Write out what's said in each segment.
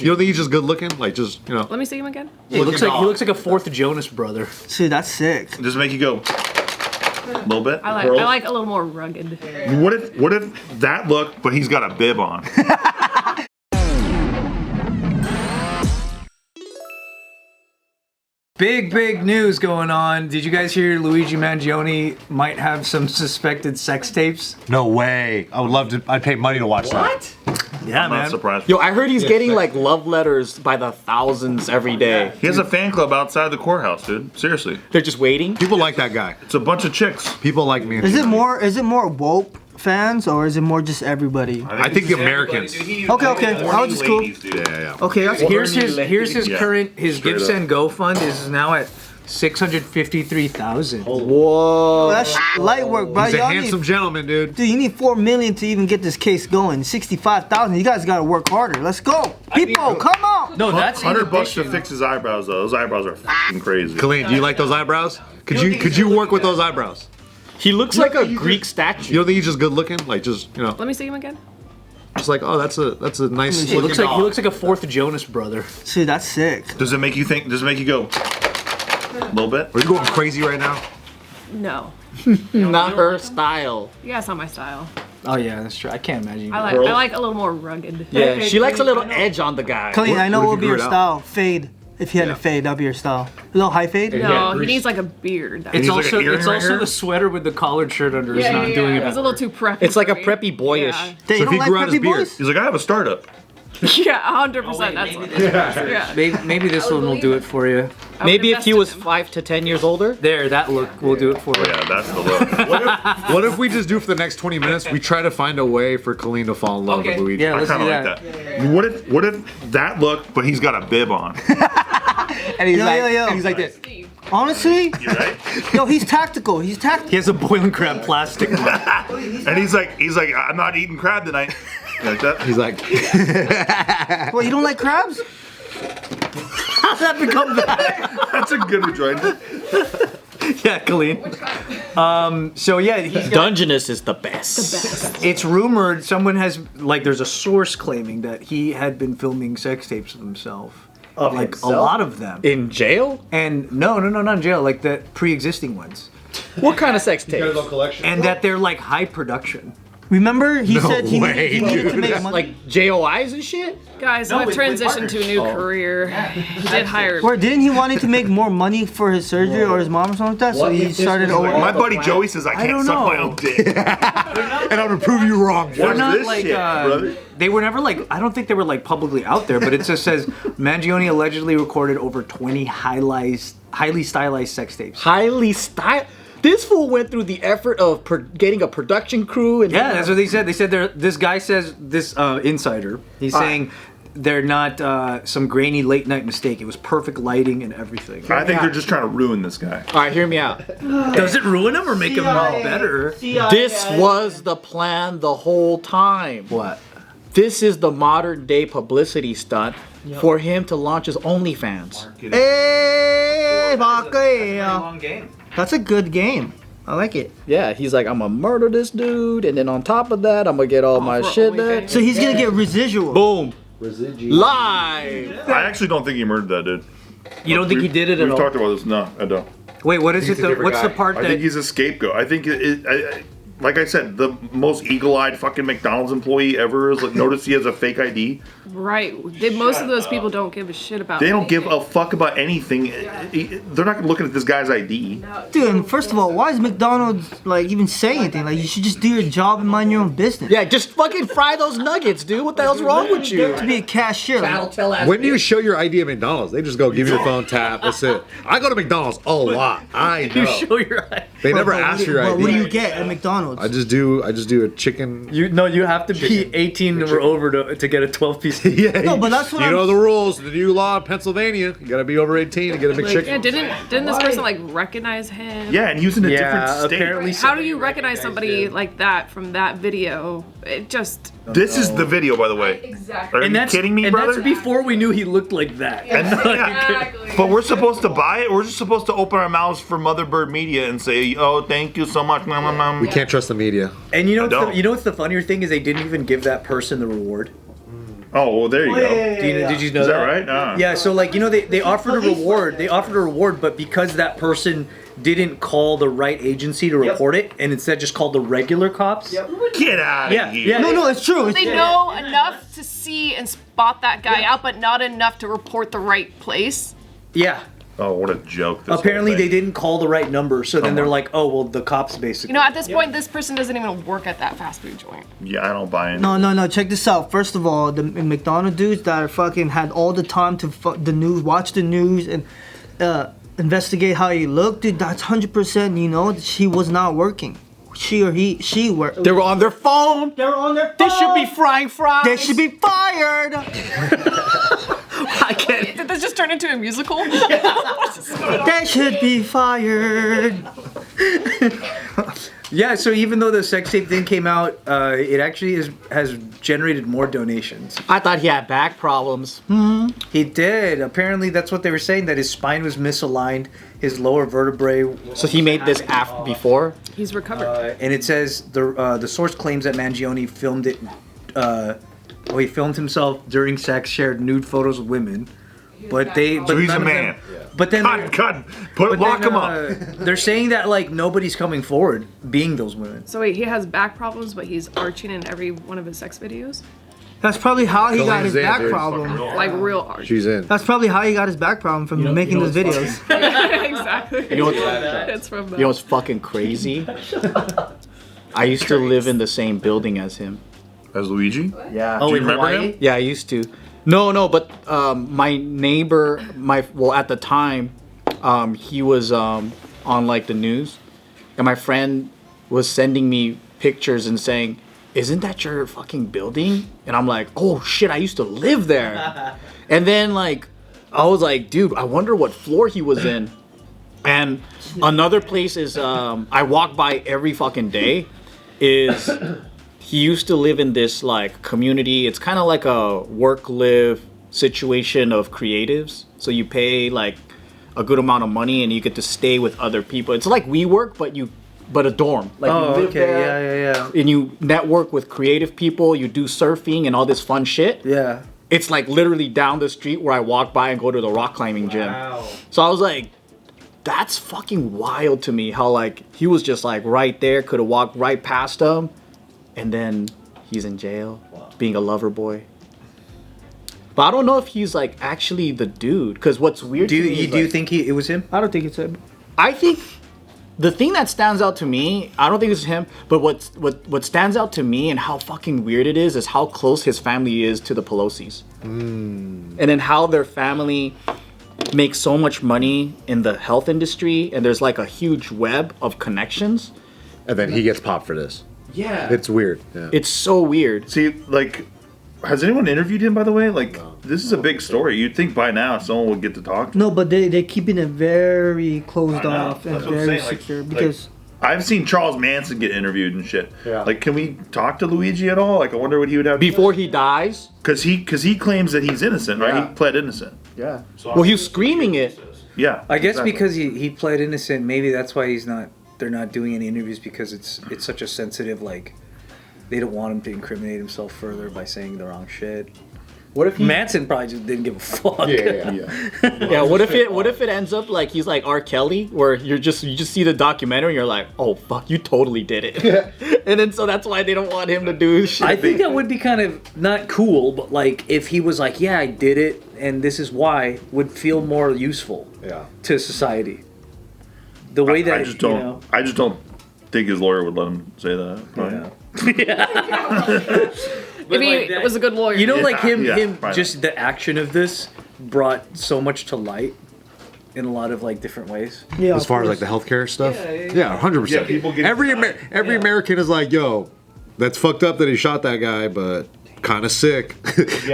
You don't think he's just good looking? Like just, you know. Let me see him again. Yeah, he looks like a fourth Jonas brother. See, that's sick. Does it make you go a little bit? I like a little more rugged. What if that look, but he's got a bib on? Big news going on. Did you guys hear Luigi Mangione might have some suspected sex tapes? No way. I would love to. I'd pay money to watch What? Yeah, I'm man. not surprised. Yo, I heard he's getting like love letters by the thousands every day. He has a fan club outside the courthouse, dude. Seriously. They're just waiting. that. People like that guy. It's a bunch of chicks. People like me. Is it more woke fans or is it more just everybody? I think the Americans. Okay. I was just cool. Yeah. Okay, that's Here's his Yeah. current his Straight Give up. Send Go fund is now at 653,000. Whoa. That's light work, bro. He's a Y'all handsome gentleman, dude. Dude, you need 4 million to even get this case going. 65,000. You guys gotta work harder. Let's go, people. Come on. No, that's $100 to fix his eyebrows though. Those eyebrows are fucking crazy. Kalyne, do you like those eyebrows? Could you work with those eyebrows? He looks like a Greek statue. You don't think he's just good looking? Like just, you know, Let me see him again. just like, oh, that's a nice. he looks like a fourth Jonas brother. See, that's sick. Does it make you think? Does it make you go a little bit? Are you going crazy right now? No. Not her style. Yeah, it's not my style. Oh yeah, that's true. I can't imagine. I like a little more rugged. Yeah, she likes a little edge on the guy. Kalyne, I know what what if would be you your grew it out? style. Fade. If you had a fade, that'd be your style. A little high fade? No, he needs like a beard. It's He's like also an earring it's right also here? the sweater with the collared shirt under is not doing it. It's a little too preppy. It's like a for me. preppy boyish. Yeah, They So if don't he like grew out his preppy beard, boys? He's like, I have a startup. yeah 100%. That's what it is. Yeah. Maybe this one will do it for you. I would Maybe if invest he in was him. 5 to 10 years older. There, that look will do it for you. Yeah, that's the look. what if we just do for the next 20 minutes? We try to find a way for Kalyne to fall in love with Luigi. Yeah, I let's do kind of that. like that. What if that look, but he's got a bib on? And he's Yo. he's like this. Honestly, You right? yo, he's tactical. He's tactical. He has a boiling crab plastic. And he's like, I'm not eating crab tonight. You like that? He's like, What, you don't like crabs? How'd that become that? That's a good rejoinder. Yeah, Kalyne. So yeah, he's got, Dungeness is the best. it's rumored someone has there's a source claiming that he had been filming sex tapes of himself. A lot of them. In jail? And no, not in jail, like the pre-existing ones. What kind of sex tapes? collection. And that they're like high production. Remember, he said he way, needed to make money. Like JOIs and shit? Guys, I've transitioned to a new career. He did hire. Or didn't he wanted to make more money for his surgery or his mom or something like that? So he started over. My buddy Joey says I can't don't suck know. my own dick. And I'm gonna prove you wrong. They're What's not this like shit, brother? they were never I don't think they were publicly out there, but it just says Mangione allegedly recorded over 20 highly stylized sex tapes. Highly styled. This fool went through the effort of getting a production crew and Yeah, that's what they said. They said this guy says this insider. He's saying they're not some grainy late night mistake. It was perfect lighting and everything. I think they're just trying to ruin this guy. All right, hear me out. Does it ruin him or make him better? This was the plan the whole time. What? This is the modern day publicity stunt for him to launch his OnlyFans. Hey, Baka. Long game. That's a good game. I like it. Yeah, he's like, I'm gonna murder this dude, and then on top of that, I'm gonna get all my for shit OnlyFans. there. So he's gonna get residual. Boom. Live. I actually don't think he murdered that dude. You don't think he did it at We've all? talked about this. No, I don't. Wait, what is it? What's the part I that? think he's a scapegoat. I think like I said, the most eagle-eyed fucking McDonald's employee ever is notice he has a fake ID. Right. Most of those people don't give a shit about. They don't give anything. a fuck about anything. They're not looking at this guy's ID. Dude, and first of all, why is McDonald's even saying anything? You should just do your job and mind your own business. Yeah, just fucking fry those nuggets, dude. What the hell's wrong with you? To be a cashier. When do you show your ID at McDonald's? They just go give you your phone, tap. That's it. I go to McDonald's a lot. I know. You show your ID. They never ask your ID. What do you get at McDonald's? I just do a chicken. You have to be 18 or over to get a 12-piece. Yeah. No, but that's what you I'm- know the rules. The new law in Pennsylvania. You gotta be over 18 to get a McChicken. Yeah, didn't this person recognize him? Yeah, and using a different state. apparently. How do you recognize somebody like that from that video? It just. This is the video, by the way. Exactly. Are you kidding me, brother? That's before we knew he looked like that. Exactly. But we're supposed to buy it. We're just supposed to open our mouths for Mother Bird Media and say, "Oh, thank you so much." We can't trust the media. And you know don't. what's the funnier thing is they didn't even give that person the reward. Oh, well, there you go. Did you know Is that that? right? Ah. Yeah, so like they offered a reward. They offered a reward, but because that person didn't call the right agency to report it, and instead just called the regular cops. Get out of Yeah, here. yeah. No, it's true. They know enough to see and spot that guy out, but not enough to report the right place. Yeah. Oh, what a joke. This Apparently whole they thing. didn't call the right number, so then they're like, oh well, the cops basically. You know, at this point, this person doesn't even work at that fast food joint. Yeah, I don't buy it. No. Check this out. First of all, the McDonald's dudes that are fucking had all the time to the news, watch the news, and investigate how he looked. Dude, that's 100%. You know, she was not working. She worked. They were on their phone. They were on their phone. They should be frying fries. They should be fired. I can't. Did this just turn into a musical? They should be fired. Yeah, so even though the sex tape thing came out, it actually has generated more donations. I thought he had back problems. He did. Apparently, that's what they were saying, that his spine was misaligned, his lower vertebrae. So he made this before. He's recovered. And it says the source claims that Mangione filmed it. He filmed himself during sex, shared nude photos with women, but they. But So he's none a of man. them- But then. Cut. but Lock then, him up. They're saying that like nobody's coming forward, being those women. So wait, he has back problems, but he's arching in every one of his sex videos? That's probably how he got his Kalyne's in, back dude. problem. Like real arch. She's in. That's probably how he got his back problem from making those videos. Exactly. You know what's, It's from that. you know what's fucking crazy? I used to live in the same building as him. As Luigi? Yeah. Oh, Do you in remember Hawaii? him? Yeah, I used to. No, but my neighbor, at the time, he was on like the news, and my friend was sending me pictures and saying, "Isn't that your fucking building?" And I'm like, "Oh shit, I used to live there." And then like, I was like, "Dude, I wonder what floor he was in." And another place is I walk by every fucking day. Is he used to live in this like community. It's kind of like a work-live situation of creatives. So you pay like a good amount of money and you get to stay with other people. It's like WeWork, but a dorm. Like you live there, Yeah. and you network with creative people. You do surfing and all this fun shit. Yeah. It's like literally down the street where I walk by and go to the rock climbing gym. So I was like, that's fucking wild to me. How like he was just like right there, could have walked right past him. And then he's in jail, being a lover boy. But I don't know if he's like actually the dude. Because what's weird Do to me you is, do you like, think it was him? I don't think it's him. I think the thing that stands out to me, I don't think it's him, but what stands out to me and how fucking weird it is how close his family is to the Pelosi's. And then how their family makes so much money in the health industry, and there's like a huge web of connections. And then he gets popped for this. Yeah. It's weird. Yeah. It's so weird. See, like, has anyone interviewed him, by the way? Like, this is a big story. You'd think by now someone would get to talk to him. No, but they're keeping it very closed I know. off and That's what I'm very saying, like- secure like- because I've seen Charles Manson get interviewed and shit. Yeah. Like, can we talk to Luigi at all? Like, I wonder what he would have. Before he dies, Because he claims that he's innocent, right? Yeah. He pled innocent. yeah. Well, he was screaming it. Yeah. I guess exactly. because he pled innocent, maybe that's why they're not doing any interviews, because it's such a sensitive, like, they don't want him to incriminate himself further by saying the wrong shit. What if Manson probably just didn't give a fuck. Yeah. Yeah, what if it ends up like he's like R. Kelly, where you just see the documentary and you're like, oh fuck, you totally did it. And then so that's why they don't want him to do shit. I think that would be kind of not cool, but like if he was like, yeah, I did it and this is why, would feel more useful Yeah. to society. The way that I just don't. you know, I just don't think his lawyer would let him say that. Maybe it was a good lawyer. you know, like him probably just the action of this brought so much to light in a lot of like different ways. yeah. As of far as course. like the healthcare stuff, yeah, 100%. Yeah, people get- every American is like, yo, that's fucked up that he shot that guy, but kind of sick.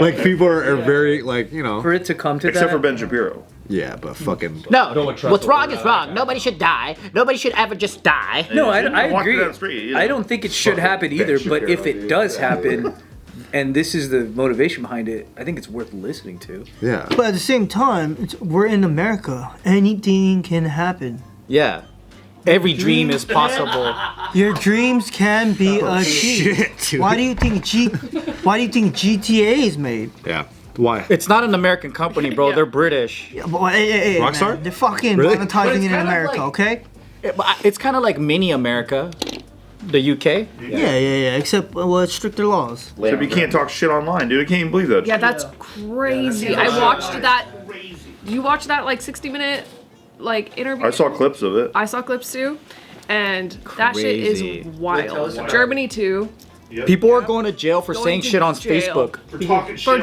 Like people are very like, you know, For it to come to Except that, for Ben Shapiro. yeah, but fucking No, what's wrong is wrong. Nobody should die. Nobody should ever just die. no, I Walking agree. down the street, you know. I don't think it should happen either. But if it does happen, and this is the motivation behind it, I think it's worth listening to. yeah. But at the same time, we're in America. Anything can happen. Yeah. every dream is possible. Your dreams can be achieved. Shit, dude. Why do you think GTA is made? Yeah. Why? It's not an American company, bro. Yeah. They're British. Boy, hey, Rockstar? man, they're fucking Really? monetizing it in America, okay? It's kind of like mini America, the UK. Yeah. Except with stricter laws. Except you can't talk shit online, dude. I can't even believe that. Yeah, that's crazy. I watched that. You watched that like 60-minute like interview? I saw clips of it. I saw clips too, and that shit Crazy. is wild. Germany too, People are going to jail for Going saying to shit on jail. Facebook. for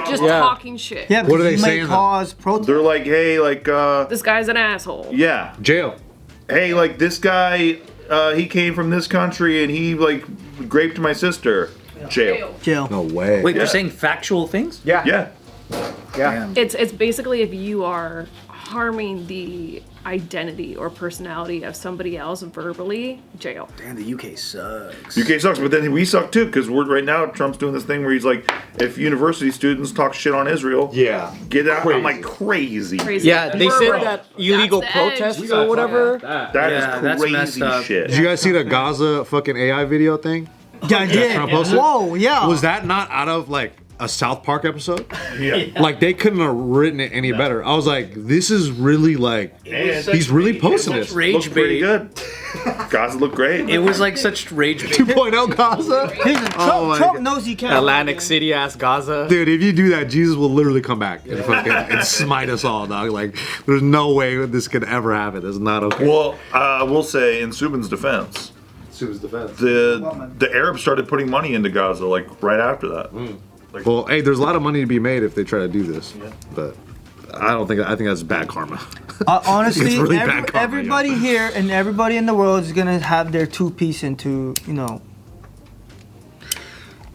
just Yeah. talking shit. Yeah, What are they because you saying, may though? cause protest. They're like, hey, like, This guy's an asshole. yeah, Jail. hey, like this guy, he came from this country and he like raped my sister. Jail. Jail. No way. Wait, Yeah. they're saying factual things? Yeah. It's basically if you are harming the identity or personality of somebody else verbally, jail. Damn, the UK sucks. UK sucks, but then we suck too because we're right now. Trump's doing this thing where he's like, if university students talk shit on Israel, Yeah. get out. Crazy. I'm like crazy. Crazy. Yeah, they said that illegal That's the edge. protests or whatever. That Yeah, is that's crazy messed up. shit. Did you guys see the Gaza fucking AI video thing? Yeah, I did. Trump posted? Whoa, yeah. Was that not out of like a South Park episode? Yeah. Like they couldn't have written it any better. I was like, this is really like he's really posting this. Looks Rage pretty bait. good. Guys look great. It was like such rage bait. 2.0 Gaza? Oh my Trump God. knows he can. Atlantic City ass Gaza. Dude, if you do that, Jesus will literally come back and fucking and smite us all, dog. Like, there's no way this could ever happen. It's not okay. Well, we'll say in Subin's defense, the Arabs started putting money into Gaza like right after that. Well, hey, there's a lot of money to be made if they try to do this, but I think that's bad karma. Honestly, It's really bad karma, everybody yo. here and everybody in the world is gonna have their two-piece into,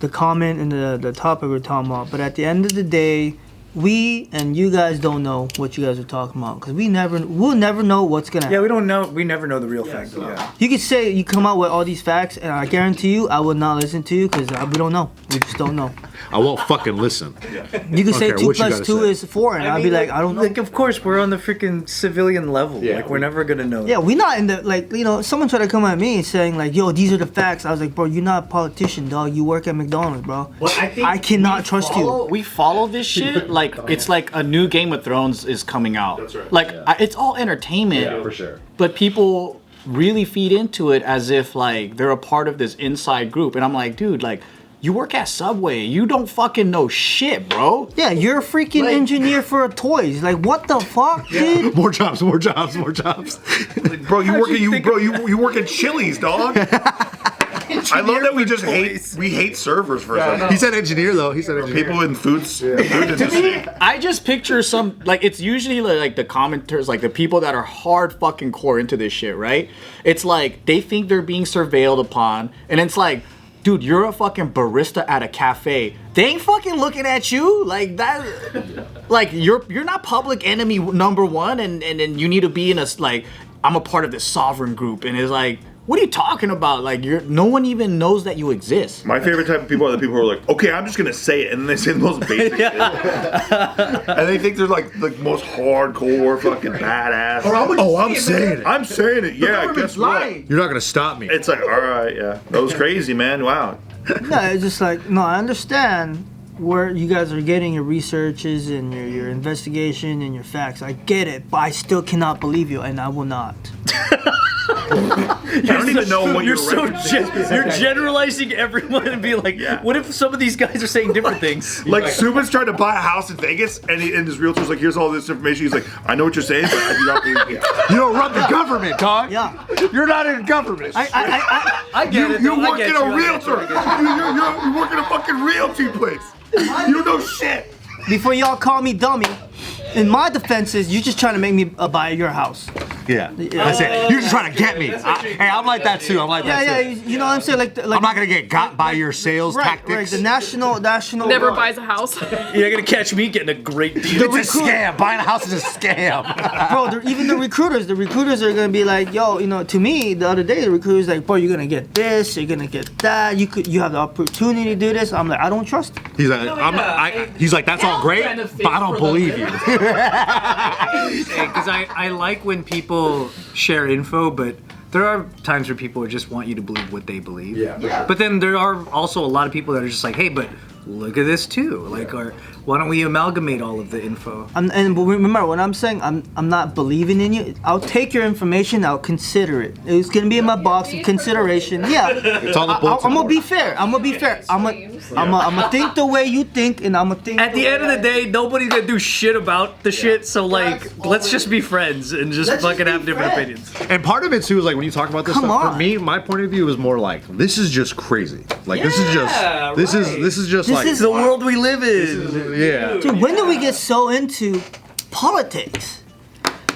the comment and the topic we're talking about. But at the end of the day, we and you guys don't know what you guys are talking about because we'll never know what's gonna happen. Yeah, we don't know. We never know the real fact. Yeah. You could say you come out with all these facts, and I guarantee you, I would not listen to you because we don't know. We just don't know. I won't fucking listen. You could say care 2 what you plus gotta 2 say. is 4, and I'd be like, I don't know. Like, of course, we're on the freaking civilian level. Yeah. Like, we're never gonna know. Yeah, we're not in the someone tried to come at me saying like, yo, these are the facts. I was like, bro, you're not a politician, dog. You work at McDonald's, bro. I cannot trust you. We follow this shit like it's like a new Game of Thrones is coming out. That's right. Like it's all entertainment. for sure. But people really feed into it as if like they're a part of this inside group, and I'm like, dude, like you work at Subway, you don't fucking know shit, bro. Yeah, you're a freaking engineer for toys. Like, what the fuck, dude? More jobs, more jobs, more jobs. Bro, you work at Chili's, dog. I love that we just hate servers for a second. He said engineer though. He said engineer. People in food industry. I just picture some like it's usually like the commenters, like the people that are hard fucking core into this shit, right? It's like they think they're being surveilled upon, and it's like, dude, you're a fucking barista at a cafe. They ain't fucking looking at you like that. Like you're not public enemy number one, and then you need to be in a like I'm a part of this sovereign group, and it's like, what are you talking about? Like no one even knows that you exist. My favorite type of people are the people who are like, okay, I'm just gonna say it, and then they say the most basic shit. And they think they're like the most hardcore fucking badass. I'm saying it. I'm saying it. Yeah, guess what? You're not gonna stop me. It's like, all right, yeah, that was crazy, man. Wow. No, it's just like, no, I understand where you guys are getting your researches and your investigation and your facts. I get it, but I still cannot believe you, and I will not. I don't even know what You're you're so you're generalizing everyone and being like, Yeah. what if some of these guys are saying different things? Like Subin's trying to buy a house in Vegas, and his realtor's like, "Here's all this information." He's like, "I know what you're saying, but I do not believe you." You don't run the government, dog. Yeah. You're not in government. I get it. You I work get in you, a I get you, realtor. I get you. You work in a fucking realty place. You don't know shit. Before y'all call me dummy, in my defense is you just trying to make me buy your house. Yeah. That's it. You're just trying to get me. Hey, I'm like that too. I'm like Yeah, that yeah, too. you know what I'm saying? Like I'm not gonna get got by your sales right, tactics. right. The national. Never buys a house. You're not gonna catch me getting a great deal. It's a scam. Buying a house is a scam. Bro, even the recruiters are gonna be like, yo, to me the other day the recruiter's like, bro, you're gonna get this, you're gonna get that, you have the opportunity to do this. I'm like, I don't trust it. He's like, he's like, that's all great, but I don't believe you. Because I like when people share info, but There are times where people just want you to believe what they believe. Yeah. But then there are also a lot of people that are just like, hey, but look at this too. Like, or why don't we amalgamate all of the info? And remember, when I'm saying I'm not believing in you, I'll take your information, I'll consider it. It's gonna be in my box of consideration. Yeah. It's on the bulletin I'm gonna board. be fair. I'm gonna think the way you think, and I'm gonna think. At the end of the day, nobody's gonna do shit about the shit. So like, let's just be friends and just Let's fucking just have be different friends. opinions. And part of it too is like when you talk about this Come stuff. on. For me, my point of view is more like this is just crazy. Like this is just This is The world we live in. yeah. Dude, when did we get so into politics?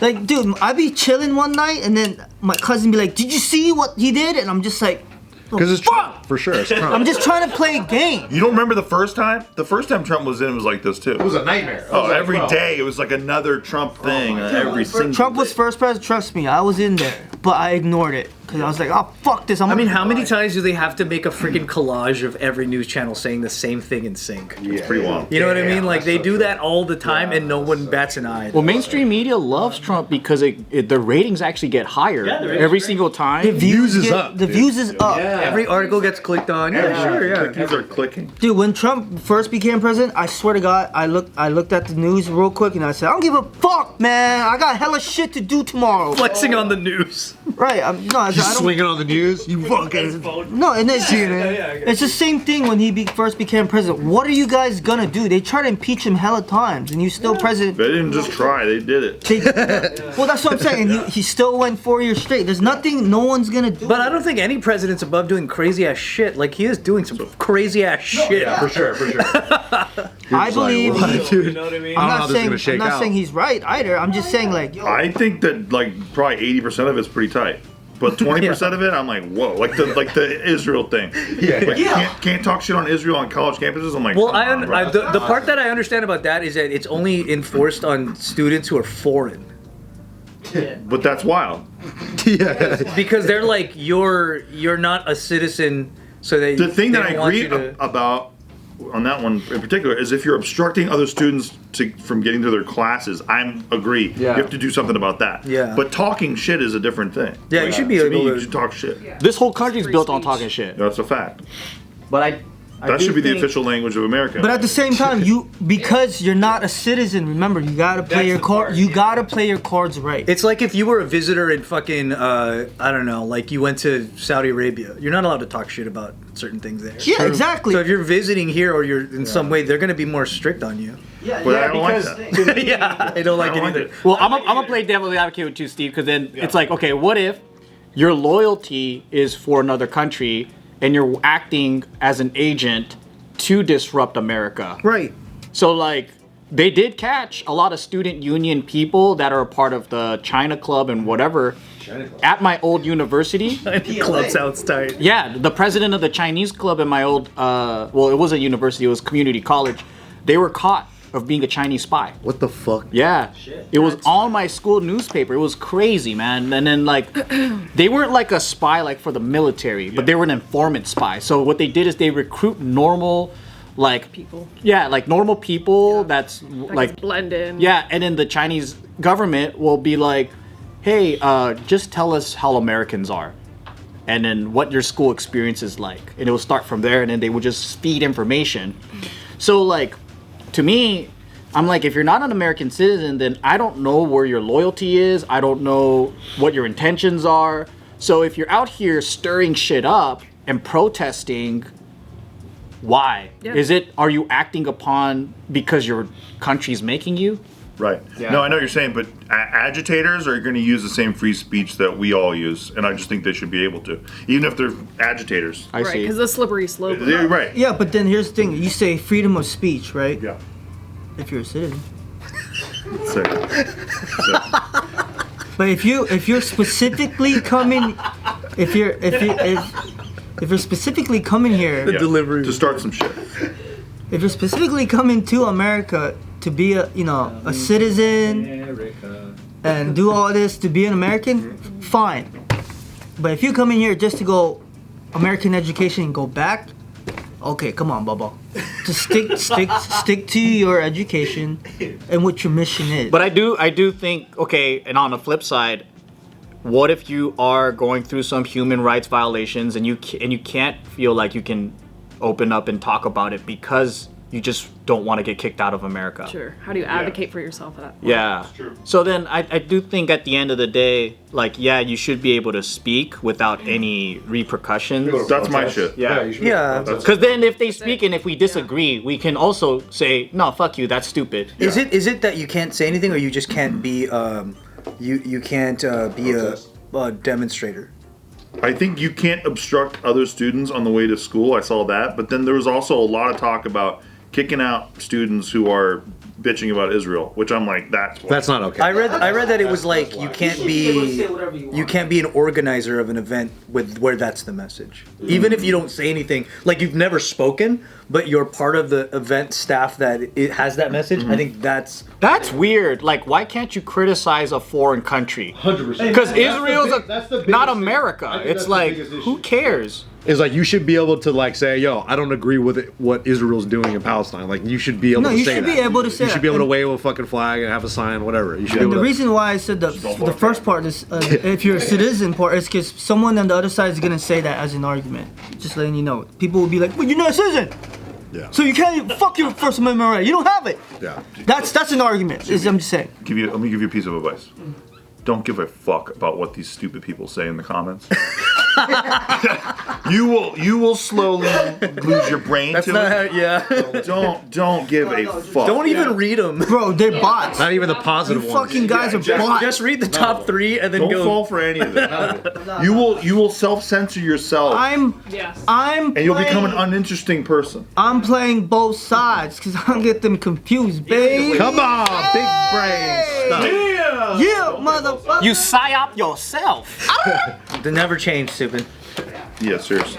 Like, dude, I'd be chilling one night, and then my cousin be like, "Did you see what he did?" And I'm just like, Because it's Trump for sure. It's Trump. I'm just trying to play a game. You don't remember the first time? The first time Trump was in, it was like this too. It was a nightmare. Oh, every day it was like another Trump thing. Every single Trump was day. first president. Trust me, I was in there, but I ignored it because I was like, "Oh fuck this!" I mean, how many times do they have to make a freaking collage of every news channel saying the same thing in sync? It's pretty wild. You know what I mean? Like they do that all the time, and no one bats an eye. Well, mainstream media loves Trump because the ratings actually get higher every single time. The views is get- up, The dude. views is up. Every article gets clicked on. Yeah, sure, yeah. Cookies are clicking. Dude, when Trump first became president, I swear to God, I looked at the news real quick and I said, I don't give a fuck, man. I got hella shit to do tomorrow. Flexing on the news. Right? I Just don't. swinging on the news. You fucking. No, and then it's the same thing when he first became president. What are you guys gonna do? They try to impeach him hella times, and you still president. They didn't just try; they did it. Well, that's what I'm saying. And he still went 4 years straight. There's nothing no one's gonna do. But I don't think any president's above doing crazy ass shit. Like he is doing some crazy ass shit. For sure. I believe. Dude, You know what I mean? I don't know how I'm this is gonna shake not out. saying he's right either. I'm just saying like, I think that like probably 80% of it's pretty tight. But 20% of it, I'm like, whoa, like the Israel thing. Like, can't talk shit on Israel on college campuses. I'm like, Well, come on, bro. the part that I understand about that is that it's only enforced on students who are foreign. But that's wild. Because they're like, you're not a citizen, so they. The thing that they I don't want agree you to- about on that one in particular is if you're obstructing other students from getting to their classes, I'm agree. Yeah. You have to do something about that. Yeah. But talking shit is a different thing. Yeah, you should be To able me, to. you should talk shit. This whole country's Free built on speech. talking shit. That's a fact. But I That do should be the think- official language of America. but at the same time, because you're not a citizen. Remember, you gotta play your card. You gotta play your cards right. It's like if you were a visitor in fucking, I don't know, like you went to Saudi Arabia. You're not allowed to talk shit about certain things there. Yeah, exactly. So if you're visiting here or you're in some way, they're going to be more strict on you. But I don't like that. Yeah, I don't like I it don't like either. it. Well, I'm gonna play devil's advocate with you, Steve, because then it's like, okay, what if your loyalty is for another country and you're acting as an agent to disrupt America? Right. So like, they did catch a lot of student union people that are a part of the China Club and whatever at my old university. Club sounds tight. Yeah, the president of the Chinese club in my old, well, it wasn't university, it was community college. They were caught of being a Chinese spy. What the fuck? Yeah, it was on my school newspaper. It was crazy, man. And then like, they weren't like a spy like for the military, but they were an informant spy. So what they did is they recruit normal, like People. Yeah, like normal people. That's like blend in. Yeah, and then the Chinese government will be like, hey, just tell us how Americans are. And then what your school experience is like. And it will start from there, and then they will just feed information. So like, to me, I'm like, if you're not an American citizen, then I don't know where your loyalty is. I don't know what your intentions are. So if you're out here stirring shit up and protesting, why? Yeah. Are you acting upon because your country's making you? Right. No, I know what you're saying, but agitators are going to use the same free speech that we all use, and I just think they should be able to, even if they're agitators. I Right, see. because the slippery slope. They're right. Yeah, but then here's the thing. You say freedom of speech, right? Yeah. If you're a citizen. Sick. But if you're specifically coming, if you're specifically coming here, Delivery to start some shit. if you're specifically coming to America to be a citizen and do all this to be an American, fine. But if you come in here just to go American education and go back, okay, come on, Bubba. Just stick to your education and what your mission is. But I do think, okay, and on the flip side, what if you are going through some human rights violations and you can't feel like you can open up and talk about it because you just don't want to get kicked out of America? Sure. How do you advocate for yourself at that point? Yeah. So then I do think at the end of the day, like, yeah, you should be able to speak without any repercussions. That's my shit. Yeah. Because then if they speak and if we disagree, we can also say, no, fuck you, that's stupid. Is it that you can't say anything, or you just can't be you can't be a demonstrator? I think you can't obstruct other students on the way to school. I saw that. But then there was also a lot of talk about kicking out students who are bitching about Israel, which I'm like, that's not okay. I read that it was like you can't be an organizer of an event where that's the message. Even if you don't say anything, like you've never spoken, but you're part of the event staff that it has that message. I think that's weird. Like, why can't you criticize a foreign country? 100%. Because Israel's not America. It's like, who cares? Is like you should be able to like say, yo, I don't agree with what Israel's doing in Palestine. Like you should be able to say that. No, you should be able to say that. You should be able to wave a fucking flag and have a sign, whatever. You should be And able the to. reason why I said the first part is if you're a citizen part is because someone on the other side is gonna say that as an argument. Just letting you know, people will be like, "Well, you're not a citizen, Yeah. so you can't fuck your First Amendment right. You don't have it." Yeah. That's an argument. I'm just saying. let me give you a piece of advice. Don't give a fuck about what these stupid people say in the comments. you will slowly lose your brain that's to not it. how, yeah. Don't give a fuck. Don't even read them, Bro, they're bots. Not even the You positive ones. fucking guys are bots. Just read the top 3 and then Don't go. fall for any of it. You will self-censor yourself, I'm and you'll become an playing- uninteresting person. I'm playing both sides because I don't get them confused, babe. Come on, big brain stuff. Yeah, motherfucker. You psyop yourself. They never change, Subin. Yeah, seriously.